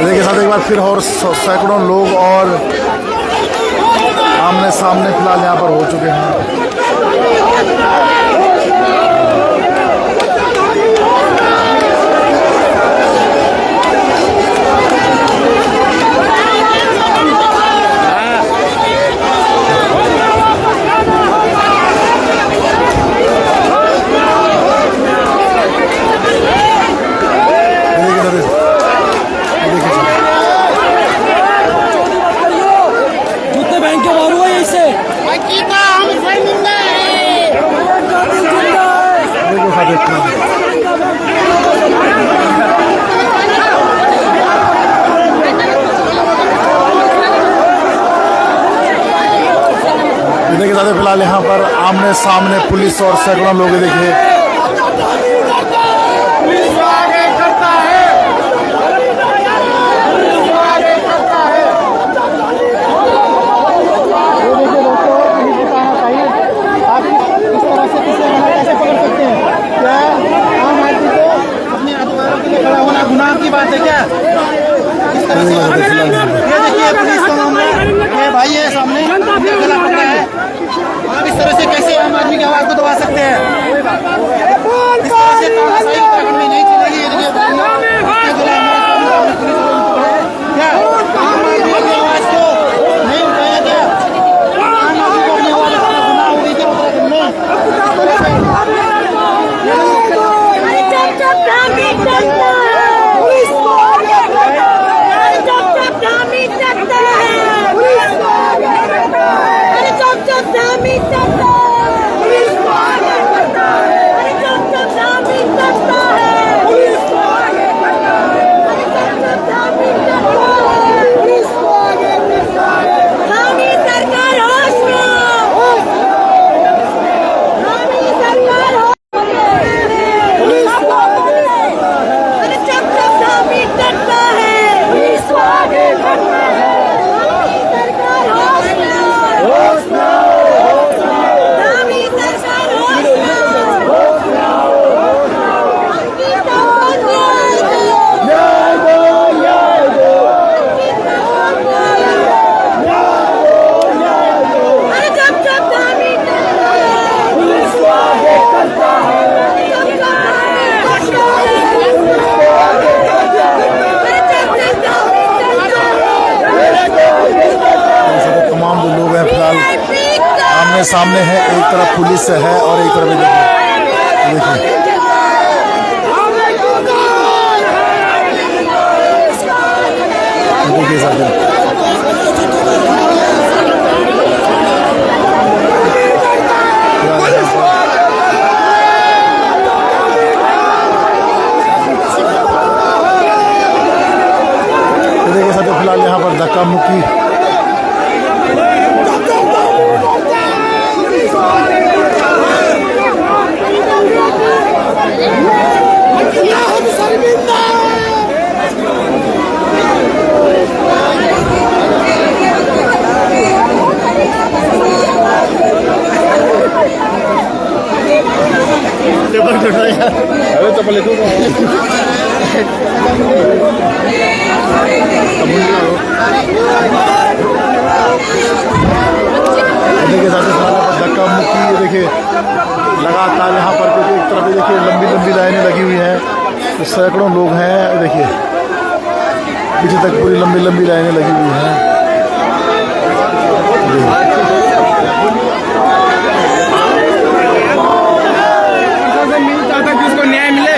के साथ एक बार फिर और सैकड़ों लोग और आमने सामने फिलहाल यहाँ पर हो चुके हैं। देखिए साथ फिलहाल यहाँ पर आमने सामने पुलिस और सैकड़ों लोग देखिए गुनाह की बात है क्या? इस तरह से ये देखिए पुलिस का मामला ये भाई है सामने गला पकड़ा है। आप इस तरह से कैसे आम आदमी की आवाज को दबा सकते हैं? इस तरह से तानाशाही उत्तराखंड में नहीं चलेगी। ये देखिए क्या आम आदमी की आवाज को नहीं उठाया क्या? आम आदमी को अपनी आवाज उठाना गुनाह हो गई क्या उत्तराखंड में? सामने है, एक तरफ पुलिस है और एक तरफ देखिए फिलहाल यहाँ पर धक्का मुक्की अरे चप्पल ले देखिए धक्का मुक्की देखिए लगातार यहाँ पर क्योंकि एक तरफ देखिए लंबी लंबी लाइनें लगी हुई हैं, तो सैकड़ों लोग हैं। देखिए पीछे तक पूरी लंबी लंबी लाइनें लगी हुई हैं। जिसको न्याय मिले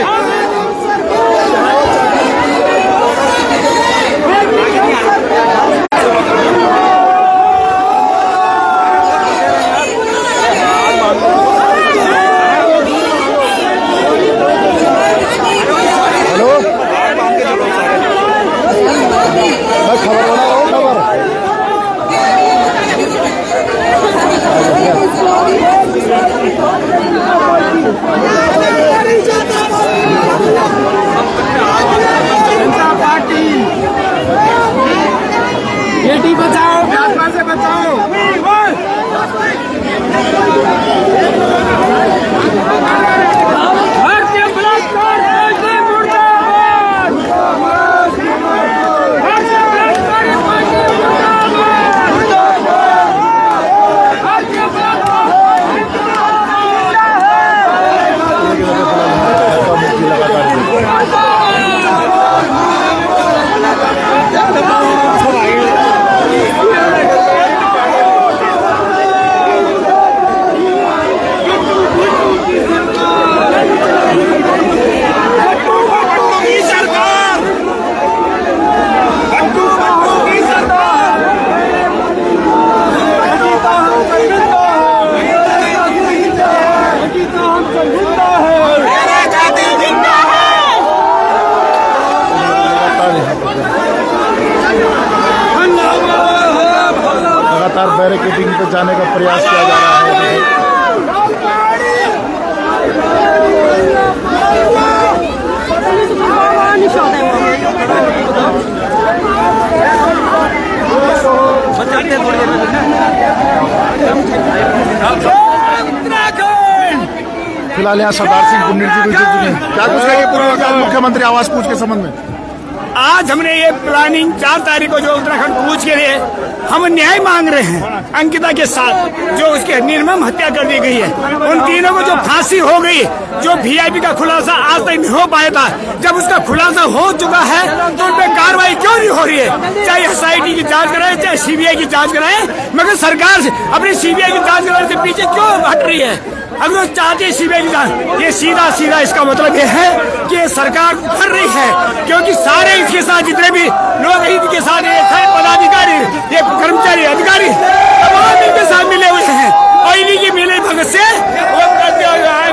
खबर बना रहा हूँ खबर भगाने का प्रयास किया जा रहा है। फिलहाल यहाँ सरदार सिंह कुन्नी जी को क्या कुछ कहेंगे पूर्व मुख्यमंत्री आवास कूच के संबंध में? आज हमने ये प्लानिंग 4 तारीख को जो उत्तराखंड कूच के लिए हम न्याय मांग रहे हैं अंकिता के साथ जो उसके निर्मम हत्या कर दी गई है, उन तीनों को जो फांसी हो गई, जो वीआईपी का खुलासा आज तक नहीं हो पाया था, जब उसका खुलासा हो चुका है तो उन पर कार्रवाई क्यों नहीं हो रही है? चाहे एसआईटी की जांच कराए, चाहे सीबीआई की जांच कराए, मगर सरकार अपनी सीबीआई की जांच कराने से पीछे क्यों हट रही है? अगर वो चाहते हैं सीबीआई की जांच, ये सीधा सीधा इसका मतलब ये है कि ये सरकार कर रही है, क्योंकि सारे इसके साथ जितने भी लोग इनके साथ पदाधिकारी, ये कर्मचारी, अधिकारी तमाम इनके साथ मिले हुए हैं और इन्हीं की मिले भगत से वो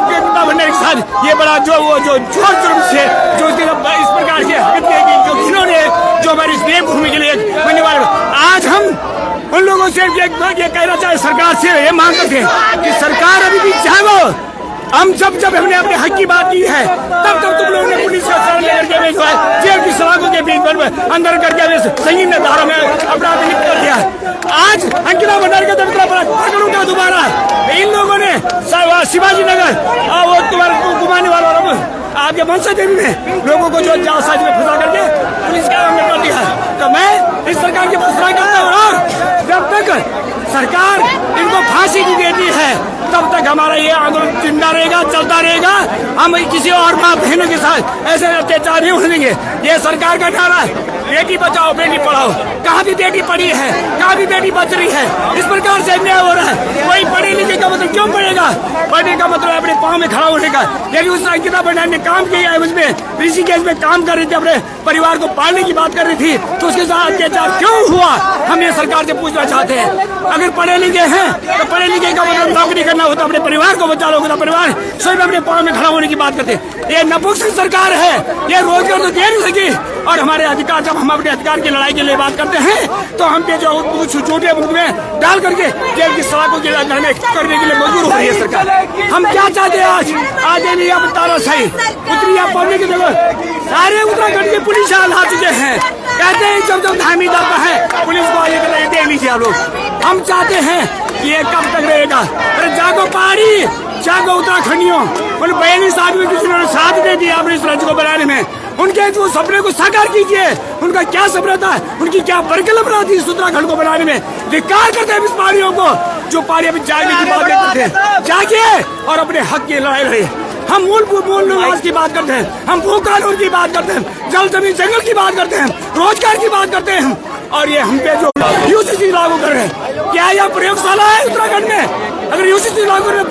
एकता भंडारी के साथ ये बड़ा जो जोर जुर्म से जो इस प्रकार की हरकत जो इन्होंने जो हमारी इस देवभूमि के लिए बनने वाले, आज हम उन लोगों से ये कहना चाहे, सरकार से ये मांगते थे कि सरकार अभी भी जागो। हम जब हमने अपने हक की बात की है तब तुम लोगों ने पुलिस का शरण लेकर के जो है जेल की सलाखों के बीच में अंदर करके संगीन धारा में अपराध लिप्त कर दिया। आज अंकिता भंडारी का दफ्तर पकड़ूंगा दोबारा। इन लोगों ने शिवाजी नगर वो तुम्हारे घुमाने वाला आपके मनसा देवी में लोगों को जो जालसाजी में फंसा करके पुलिस का अंदर कर दिया। तो मैं इस सरकार की प्रशंसा करता हूँ और जब तक सरकार इनको फांसी नहीं देती है तब तक हमारा ये आंदोलन जिंदा रहेगा, चलता रहेगा। हम किसी और माँ बहनों के साथ ऐसे अत्याचार नहीं होने देंगे। ये सरकार का नारा है, बेटी बचाओ बेटी पढ़ाओ। कहाँ भी बेटी पढ़ी है, कहाँ भी बेटी बच रही है, इस प्रकार से अन्याय हो रहा है। कोई पढ़े लिखे का मतलब क्यों पढ़ेगा? पढ़ने का मतलब अपने पाँव में खड़ा होने का। यदि उस अंकिता भंडारी ने काम किया है, उसमें ऋषिकेश में काम कर रही थी, अपने परिवार को पालने की बात कर रही थी, तो उसके साथ अत्याचार क्यों हुआ? हम ये सरकार से पूछना चाहते हैं। अगर पढ़े लिखे हैं तो पढ़े लिखे का मतलब नौकरी करना होता, अपने परिवार को बचा लो, परिवार स्वयं अपने पाँव में खड़ा होने की बात करते हैं। ये नपुंसक सरकार है, ये रोजगार तो दे नहीं सकी। और हमारे अधिकार, जब हम अपने अधिकार की लड़ाई के लिए बात करते हैं तो हम पे जो छोटे मुकदमे डाल करके जेल की सलाखों के करने के लिए मजबूर हो रही है सरकार। हम क्या चाहते हैं? आज नहीं अब तानाशाही उतरी आप पढ़ने की जगह सारे उत्तराखंड के पुलिस आ चुके हैं। कहते हैं जब धामी दबा है पुलिस को आगे दे लीजिए आप लोग। हम चाहते हैं कि ये कब तक रहेगा? अरे जागो पहाड़ी, जागो उत्तराखंडियों। उन 42 आदमी जिन्होंने साथ दे दिया अपने इस राज्य को बनाने में, उनके जो सपने को साकार कीजिए। उनका क्या सपना था, उनकी क्या परिकल्पना थी इस उत्तराखंड को बनाने में? धिक्कार करते हैं इस पहाड़ियों को जो पहाड़ी अभी जागने की बात करते हैं। जागिए और अपने हक की लड़ाई लड़िए। हम मूल निवास की बात करते हैं, हम भू कानून की बात करते हैं, जल जमीन जंगल की बात करते हैं, रोजगार की बात करते हैं। और ये हम पे जो यूसीसी लागू कर रहे हैं, क्या यह प्रयोगशाला है उत्तराखंड में? अगर यूसीसी लागू कर रहे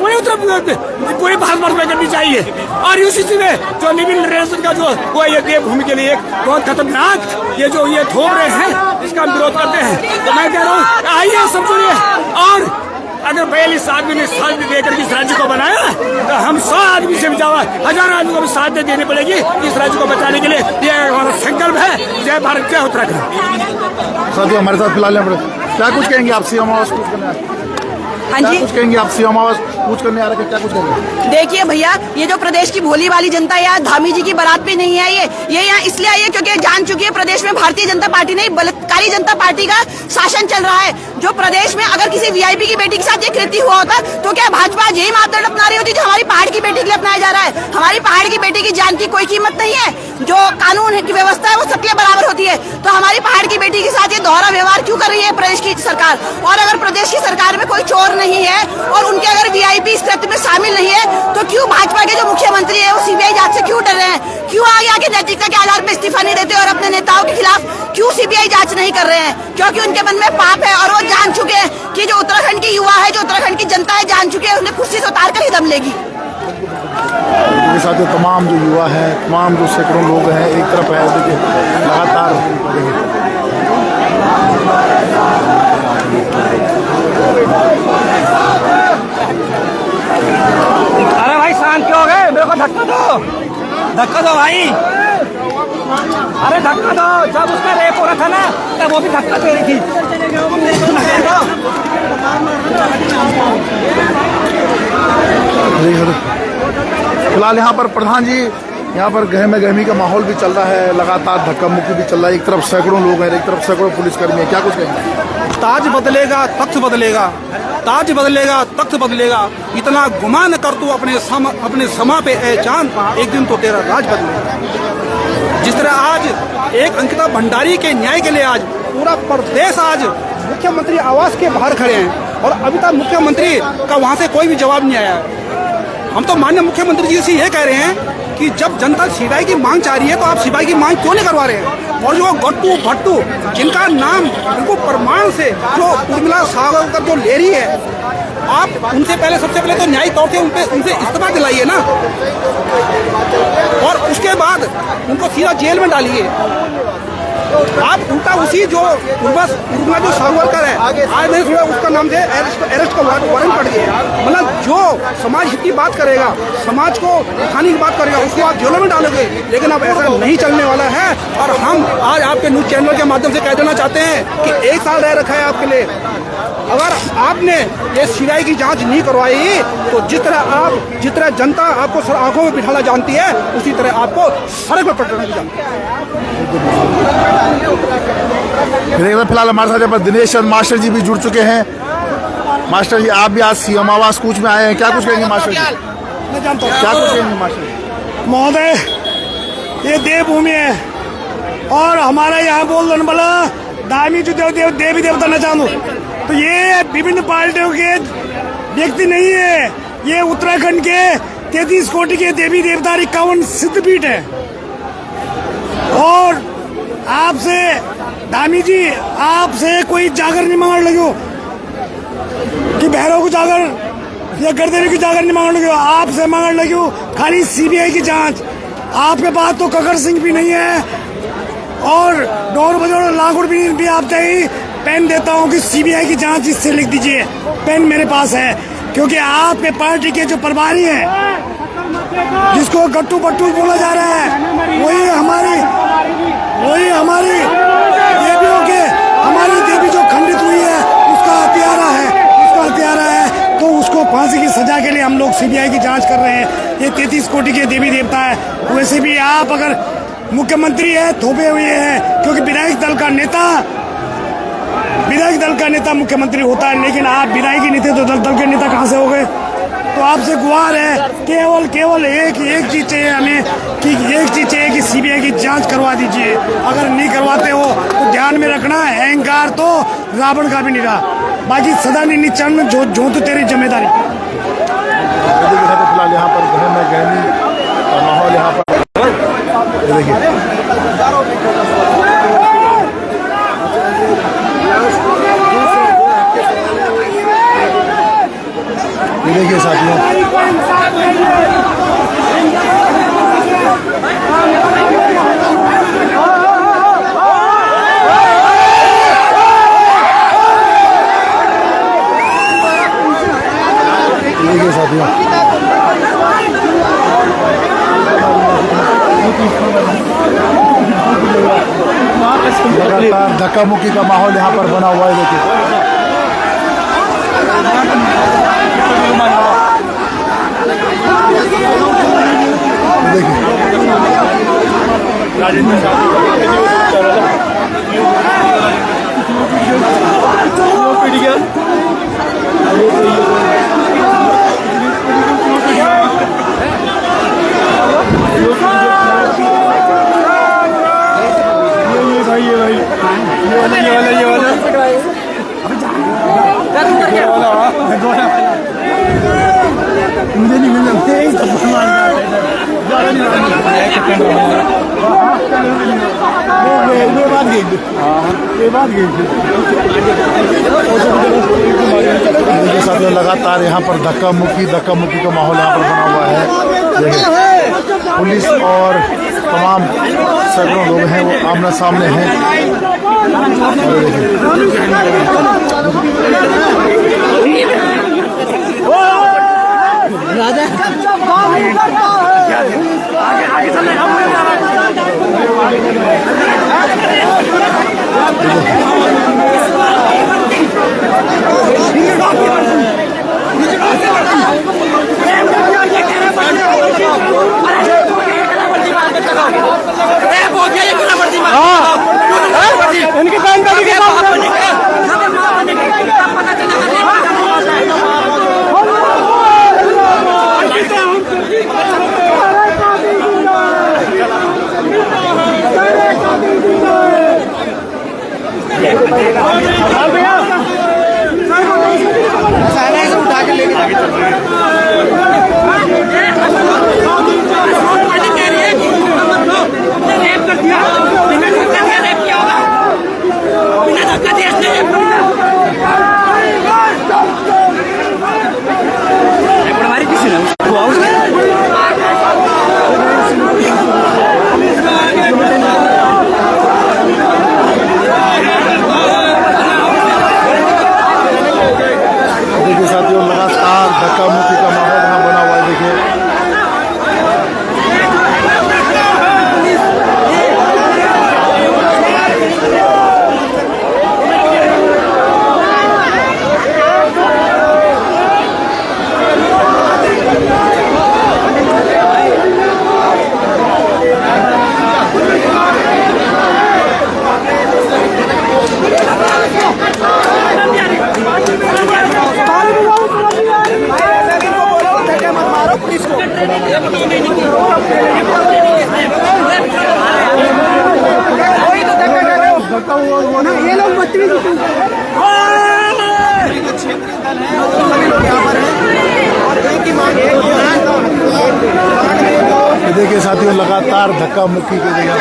पूरे भारत वर्ष में करनी चाहिए। और यूसीसी में जो लिविंग रिलेशन का जो वो ये देवभूमि के लिए एक बहुत खतरनाक ये जो ये थोप रहे हैं, इसका हम विरोध करते हैं। तो मैं कह रहा हूँ आइए सब सुनिए। और अगर 42 आदमी ने साथ देकर इस राज्य को बनाया तो हम 100 आदमी से भी ज्यादा 1000 आदमी को भी साथ देनी पड़ेगी इस राज्य को बचाने के लिए। यह हमारा संकल्प है। जय भारत, जय उत्तराखंड। साथियों हमारे साथ फिलहाल क्या कुछ कहेंगे आप? सीएम आवास कूच करने हाँ जी, कुछ कहेंगे आप? सीएम आवास कूच करने आ रहे हैं, क्या कुछ कहेंगे? देखिए भैया, ये जो प्रदेश की भोली वाली जनता यहाँ धामी जी की बारात पे नहीं आई है। ये यहाँ इसलिए आई है क्योंकि जान चुकी है प्रदेश में भारतीय जनता पार्टी नहीं बलात्कारी जनता पार्टी का शासन चल रहा है। जो प्रदेश में अगर किसी वीआईपी की बेटी के साथ ये कृत्य हुआ होता तो क्या भाजपा यही मापदंड अपना रही होती जो हमारी पहाड़ की बेटी के लिए अपनाया जा रहा है? हमारी पहाड़ की बेटी की जान की कोई कीमत नहीं है। जो कानून की व्यवस्था है वो सबके बराबर होती है। तो हमारी पहाड़ की बेटी के साथ ये दोहरा व्यवहार क्यों कर रही है प्रदेश की सरकार? और अगर प्रदेश की सरकार में कोई चोर नहीं है और उनके अगर वीआईपी इस कृत्य में शामिल नहीं है तो क्यों भाजपा के जो मुख्यमंत्री है वो सीबीआई जांच से क्यों डर रहे हैं? क्यों आगे आके नैतिकता के आधार पर इस्तीफा नहीं देते और अपने नेताओं के खिलाफ क्यों सीबीआई जांच नहीं कर रहे हैं? क्योंकि उनके मन में पाप है और वो जान चुके हैं कि जो उत्तराखंड की युवा है, जो उत्तराखंड की जनता है, जान चुके हैं उन्हें कुर्सी से उतार कर ही दम लेगी। इसके साथ तमाम जो युवा हैं, तमाम जो सैकड़ों लोग हैं एक तरफ है, देखिए लगातार अरे भाई शांत क्यों हो गए? मेरे को धक्का दो भाई। अरे धक्का दो। जब उसका रेप हो रहा था ना तब वो भी धक्का दे रही थी। फिलहाल यहाँ पर प्रधान जी, यहाँ पर गहमा गहमी का माहौल भी चल रहा है, लगातार धक्का मुक्की भी चल रहा है। एक तरफ सैकड़ों लोग हैं, एक तरफ सैकड़ों पुलिसकर्मी हैं। क्या कुछ कहेंगे? ताज बदलेगा तख्त बदलेगा, ताज बदलेगा तख्त बदलेगा, इतना गुमान कर तू अपने समा पे ए जान, एक दिन तो तेरा राज बदलेगा। जिस तरह आज एक अंकिता भंडारी के न्याय के लिए आज पूरा प्रदेश आज मुख्यमंत्री आवास के बाहर खड़े हैं और अभी तक मुख्यमंत्री का वहां से कोई भी जवाब नहीं आया है। हम तो माननीय मुख्यमंत्री जी से ये कह रहे हैं कि जब जनता सीबीआई की मांग चाह रही है तो आप सीबीआई की मांग क्यों नहीं करवा रहे हैं? और जो गट्टू भट्टू जिनका नाम उनको प्रमाण से जो उर्मिला सावरकर जो ले रही है, आप उनसे पहले सबसे पहले तो न्यायिक तौर से उनसे इस्तीफा दिलाइए ना, और उसके बाद उनको सीधा जेल में डालिए। आप उल्टा उसी जो उर्मिला जो सावरकर है, आज मैंने सुना उसका नाम से अरेस्ट का वारंट पड़ गया। मतलब जो समाज हित की बात करेगा, समाज को उठाने की बात करेगा, उसको आप जेलों में डालोगे। लेकिन अब ऐसा नहीं चलने वाला है और हम आज आपके न्यूज चैनल के माध्यम से कह देना चाहते हैं कि 1 साल रह रखा है आपके लिए। अगर आपने ये सीबीआई की जांच नहीं करवाई तो जिस तरह जनता आपको आंखों में बिठाना जानती है, उसी तरह आपको सड़क पर पटना भी जानती है। फिलहाल हमारे साथ यहाँ पर दिनेश चंद मास्टर जी भी जुड़ चुके हैं। मास्टर जी, आप भी आज सीएम आवास कूच में आए हैं, क्या कुछ कहेंगे मास्टर जी? क्या कुछ कहेंगे मास्टर जी? महोदय, ये देवभूमि है और हमारा यहाँ बोल बोला धार्मिक जो देवी देवता न जानो, तो ये विभिन्न पार्टियों के व्यक्ति नहीं है। ये उत्तराखंड के 33 कोटि के देवी देवता 51 सिद्धपीठ है। और आपसे धामी जी, आपसे कोई जागर नहीं मांगने लगे कि भैरव को जागर या गर्देवी की जागर नहीं मांगने लगे, आपसे मांगने लगे खाली सीबीआई की जांच। आपके पास तो ककर सिंह भी नहीं है और डोर बजोड़ लाखों भी आप चाहिए। पेन देता हूं कि सीबीआई की जांच इससे लिख दीजिए, पेन मेरे पास है, क्योंकि आपके पार्टी के जो प्रभारी है जिसको गट्टू पट्टू बोला जा रहा है, वही हमारी देवियों के, हमारी देवी जो खंडित हुई है उसका हत्यारा है, तो उसको फांसी की सजा के लिए हम लोग सीबीआई की जांच कर रहे हैं। ये 33 कोटि के देवी देवता है। वैसे भी आप अगर मुख्यमंत्री है थोपे हुए हैं, क्योंकि विधायक दल का नेता मुख्यमंत्री होता है, लेकिन आप विधायक ही नहीं थे तो दल के नेता कहां से हो गए? तो आपसे गुहार है, केवल एक चीज चाहिए हमें कि सीबीआई की जांच करवा दीजिए। अगर नहीं करवाते हो तो ध्यान में रखना, अहंकार तो रावण का भी नहीं रहा, बाकी सदा नहीं चरण जो तो तेरी जिम्मेदारी। फिलहाल यहाँ पर गहमा गहमी का माहौल यहाँ पर देखिए साथियों, लगातार धक्का मुक्की का माहौल यहाँ पर बना हुआ है। देखिए साथियों, लगातार यहाँ पर धक्का मुक्की का माहौल यहाँ पर बना हुआ है। देखिए पुलिस और तमाम सैकड़ों लोग हैं वो आमने सामने हैं। साथियों लगातार धक्का मुक्की का माहौल यहाँ बना हुआ है। देखिए ये लोग देखिए साथियों लगातार धक्का मुक्की की जगह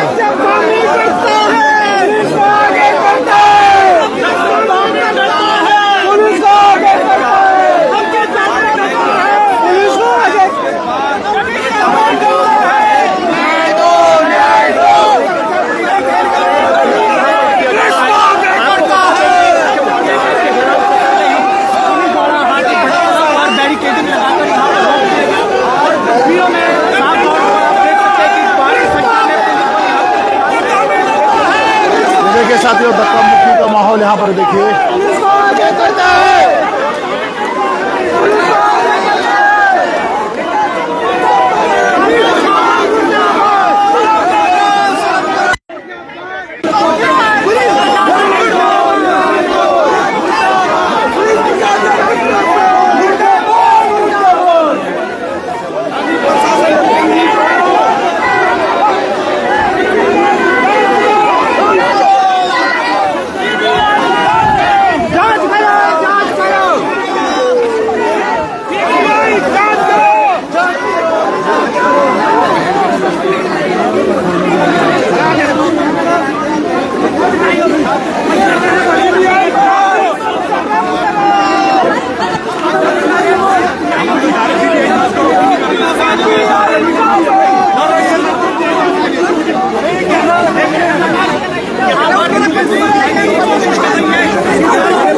देखिए साथियों धक्का मुक्की का माहौल यहाँ पर देखिए।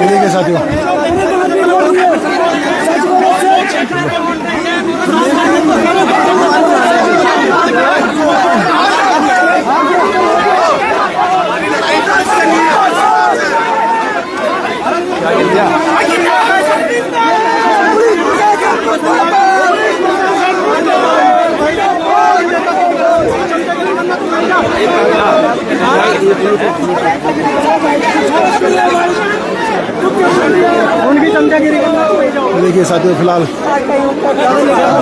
देखिए साथियों देखिए साथियों फिलहाल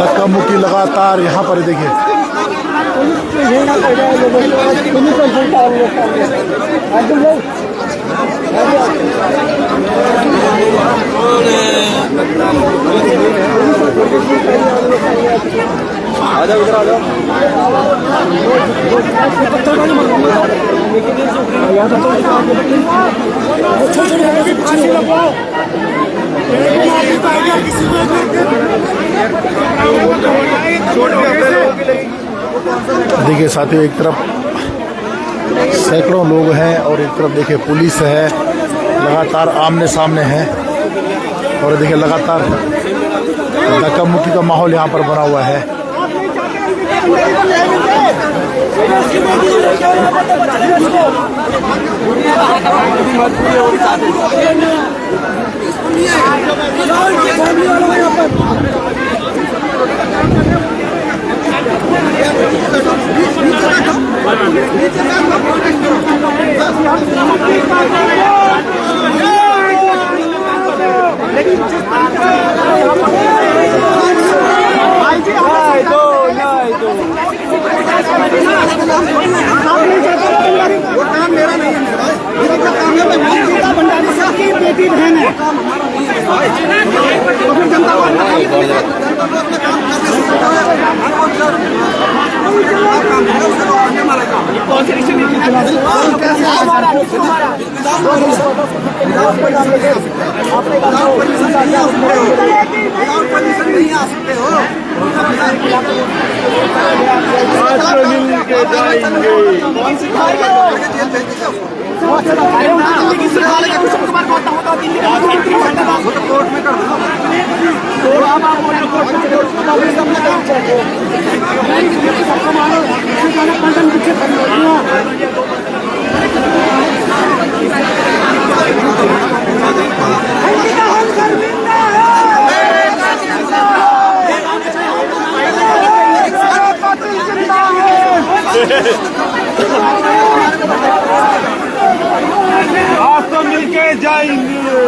धक्का मुक्की लगातार यहाँ पर देखिए। देखिए साथियों एक तरफ सैकड़ों लोग हैं और एक तरफ देखिए पुलिस है, लगातार आमने सामने है और देखिए लगातार धक्का मुक्की का माहौल यहाँ पर बना हुआ है। बेटी बहन है तो फिर जनता नहीं आ सकते हो। कोर्ट में कर दो। आज तो मिलके जाएंगे।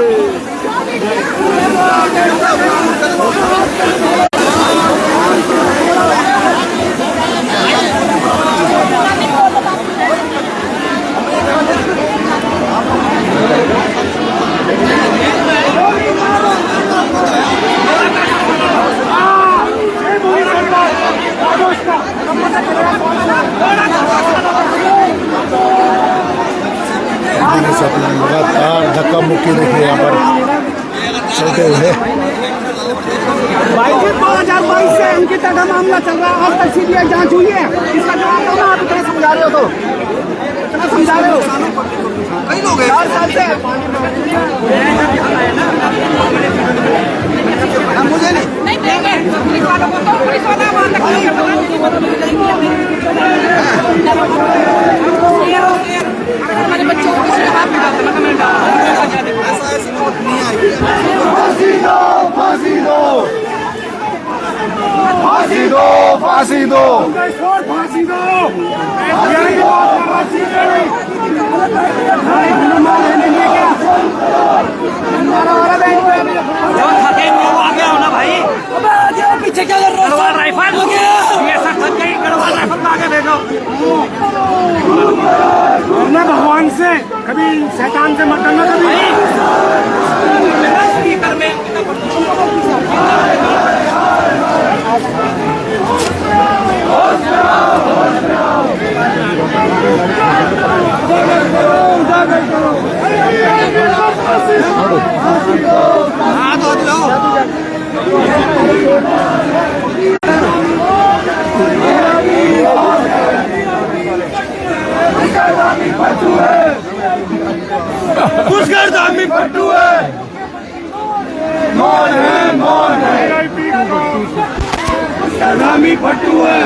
लगातार धक्का मुक्की देखिए यहाँ पर चलते हुए। 2022 से अंकिता का मामला चल रहा है, आज तक सीबीआई जांच हुई है, इसका जवाब दो ना। आप इतना समझा रहे हो तो इतना समझा रहे हो, कई लोग 4 साल से मुझे नहीं देंगे पुलिस वालों को, तो पुलिस वाला हमारे बच्चों को किसी बात में फांसी दो, फांसी दो, फांसी दो, फांसी दो, फांसी दो। आगे आओ ना भाई, पीछे क्या कर रहे हो? राइफल ये सब थक गई, गढ़वाल राइफल आगे भेजो। डरना भगवान से, कभी शैतान से मत डरना। कभी हाथ हो लो। पुष्कर दामी पट्टू है, मौन है, मौन है, दामी पट्टू है।